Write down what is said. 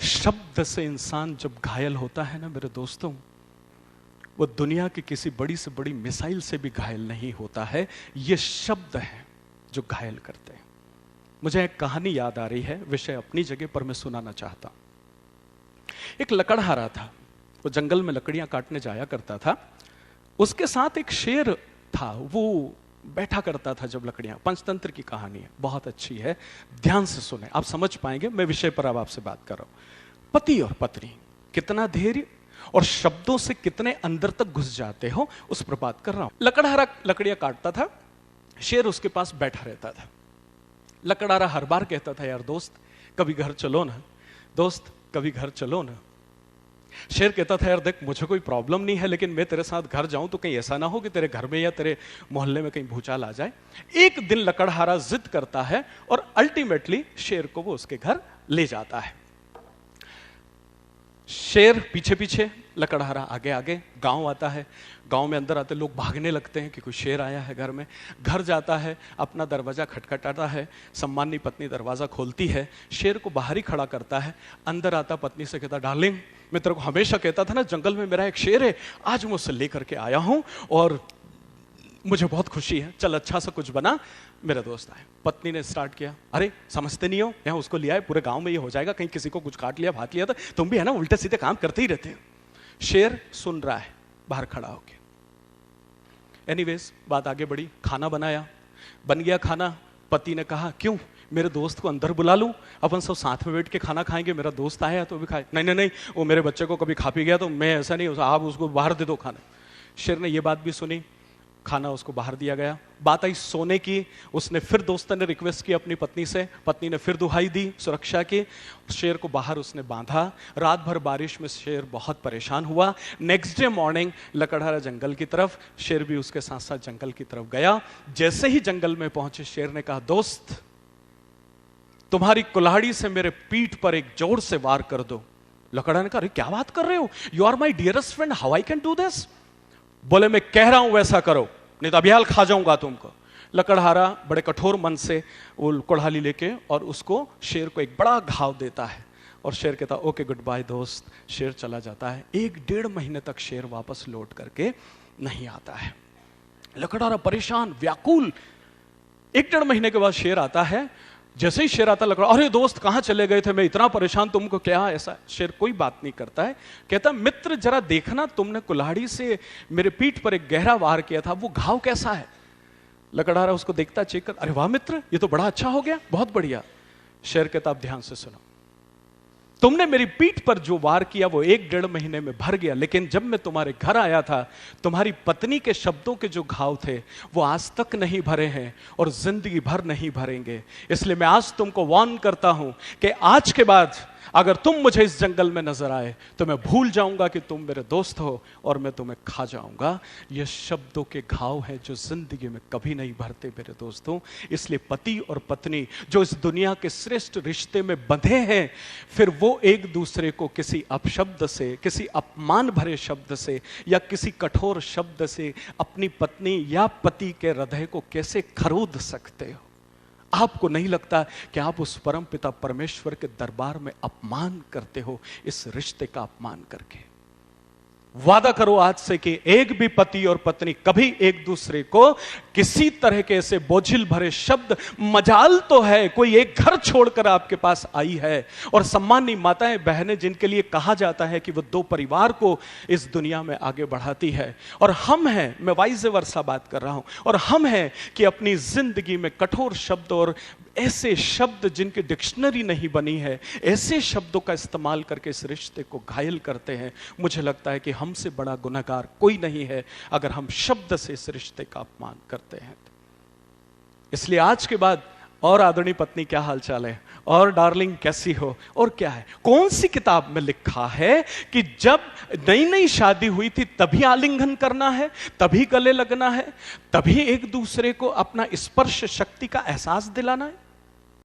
शब्द से इंसान जब घायल होता है ना मेरे दोस्तों, वो दुनिया की किसी बड़ी से बड़ी मिसाइल से भी घायल नहीं होता है। ये शब्द है जो घायल करते हैं। मुझे एक कहानी याद आ रही है, विषय अपनी जगह पर मैं सुनाना चाहता हूं। एक लकड़हारा था, वो जंगल में लकड़ियां काटने जाया करता था। उसके साथ एक शेर था, वो बैठा करता था जब लकड़ियां। पंचतंत्र की कहानी है, बहुत अच्छी है, ध्यान से सुने, आप समझ पाएंगे। मैं विषय पर अब आपसे बात कर रहा हूं। पति और पत्नी, कितना धैर्य और शब्दों से कितने अंदर तक घुस जाते हो, उस पर बात कर रहा हूं। लकड़हारा लकड़ियां काटता था, शेर उसके पास बैठा रहता था। लकड़हारा हर बार कहता था, यार दोस्त कभी घर चलो ना, दोस्त कभी घर चलो ना। शेर कहता था, यार देख मुझे कोई प्रॉब्लम नहीं है, लेकिन मैं तेरे साथ घर जाऊं तो कहीं ऐसा ना हो कि तेरे घर में या तेरे मोहल्ले में कहीं भूचाल आ जाए। एक दिन लकड़हारा जिद करता है और अल्टीमेटली शेर को वो उसके घर ले जाता है। शेर पीछे पीछे, लकड़हारा आगे आगे। गांव आता है, गांव में अंदर आते लोग भागने लगते हैं कि कोई शेर आया है घर में। घर जाता है, अपना दरवाजा खटखटाता है, सम्मानी पत्नी दरवाजा खोलती है, शेर को बाहर ही खड़ा करता है। अंदर आता, पत्नी से कहता, डार्लिंग मैं तेरे को हमेशा कहता था ना जंगल में मेरा एक शेर है, आज मैं उससे लेकर के आया हूं और मुझे बहुत खुशी है, चल अच्छा सा कुछ बना, मेरे दोस्त आए। पत्नी ने स्टार्ट किया, अरे समझते नहीं हो, यहाँ उसको लिया है, पूरे गांव में ये हो जाएगा, कहीं किसी को कुछ काट लिया भाग लिया, तो तुम भी है ना उल्टे सीधे काम करते ही रहते हो। शेर सुन रहा है बाहर खड़ा होके। एनीवेज बात आगे बढ़ी, खाना बनाया, बन गया खाना। पति ने कहा, क्यों मेरे दोस्त को अंदर बुला लूं, अपन सब साथ में बैठ के खाना खाएंगे, मेरा दोस्त आया तो भी खाए। नहीं नहीं नहीं, वो मेरे बच्चे को कभी खा पी गया तो मैं ऐसा नहीं, आप उसको बाहर दे दो खाना। शेर ने ये बात भी सुनी, खाना उसको बाहर दिया गया। बात आई सोने की, उसने फिर दोस्त ने रिक्वेस्ट की अपनी पत्नी से, पत्नी ने फिर दुहाई दी सुरक्षा की। शेर को बाहर उसने बांधा। रात भर बारिश में शेर बहुत परेशान हुआ। नेक्स्ट डे मॉर्निंग लकड़हारा जंगल की तरफ, शेर भी उसके साथ साथ जंगल की तरफ गया। जैसे ही जंगल में पहुंचे, शेर ने कहा, दोस्त तुम्हारी कुल्हाड़ी से मेरे पीठ पर एक जोर से वार कर दो। लकड़हारा ने कहा, अरे क्या बात कर रहे हो, you are my dearest friend, how I can do this. बोले, मैं कह रहा हूं वैसा करो, नहीं तो अभियाल खा जाऊंगा तुमको। लकड़हारा बड़े कठोर मन से वो कुल्हाड़ी लेके और उसको शेर को एक बड़ा घाव देता है और शेर कहता, ओके गुड बाय दोस्त। शेर चला जाता है। 1-1.5 महीने तक शेर वापस लौट करके नहीं आता है। लकड़हारा परेशान व्याकुल। 1-1.5 महीने के बाद शेर आता है। जैसे ही शेर आता, लकड़ा, अरे दोस्त कहां चले गए थे, मैं इतना परेशान, तुमको क्या ऐसा। शेर कोई बात नहीं करता है, कहता, मित्र जरा देखना, तुमने कुल्हाड़ी से मेरे पीठ पर एक गहरा वार किया था, वो घाव कैसा है। लकड़हारा उसको देखता, चेक कर, अरे वाह मित्र, ये तो बड़ा अच्छा हो गया, बहुत बढ़िया। शेर कहता, अब ध्यान से सुनो, तुमने मेरी पीठ पर जो वार किया वो 1-1.5 महीने में भर गया, लेकिन जब मैं तुम्हारे घर आया था, तुम्हारी पत्नी के शब्दों के जो घाव थे वो आज तक नहीं भरे हैं और जिंदगी भर नहीं भरेंगे। इसलिए मैं आज तुमको वार्न करता हूं कि आज के बाद अगर तुम मुझे इस जंगल में नजर आए तो मैं भूल जाऊंगा कि तुम मेरे दोस्त हो और मैं तुम्हें खा जाऊंगा। ये शब्दों के घाव हैं जो जिंदगी में कभी नहीं भरते मेरे दोस्तों। इसलिए पति और पत्नी जो इस दुनिया के श्रेष्ठ रिश्ते में बंधे हैं, फिर वो एक दूसरे को किसी अपशब्द से, किसी अपमान भरे शब्द से या किसी कठोर शब्द से अपनी पत्नी या पति के हृदय को कैसे खरीद सकते हो। आपको नहीं लगता कि आप उस परम पिता परमेश्वर के दरबार में अपमान करते हो, इस रिश्ते का अपमान करके। वादा करो आज से कि एक भी पति और पत्नी कभी एक दूसरे को किसी तरह के ऐसे बोझिल भरे शब्द, मजाल तो है कोई एक घर छोड़कर आपके पास आई है और सम्मानी माताएं बहनें जिनके लिए कहा जाता है कि वो 2 परिवार को इस दुनिया में आगे बढ़ाती है, और हम हैं, मैं वाइस वर्सा बात कर रहा हूं, और हम हैं कि अपनी जिंदगी में कठोर शब्द और ऐसे शब्द जिनकी डिक्शनरी नहीं बनी है, ऐसे शब्दों का इस्तेमाल करके इस रिश्ते को घायल करते हैं। मुझे लगता है कि हमसे बड़ा गुनहगार कोई नहीं है अगर हम शब्द से इस रिश्ते का अपमान करते हैं। इसलिए आज के बाद, और आदरणीय पत्नी क्या हालचाल है, और डार्लिंग कैसी हो, और क्या है, कौन सी किताब में लिखा है कि जब नई नई शादी हुई थी तभी आलिंगन करना है, तभी गले लगना है, तभी एक दूसरे को अपना स्पर्श शक्ति का एहसास दिलाना है।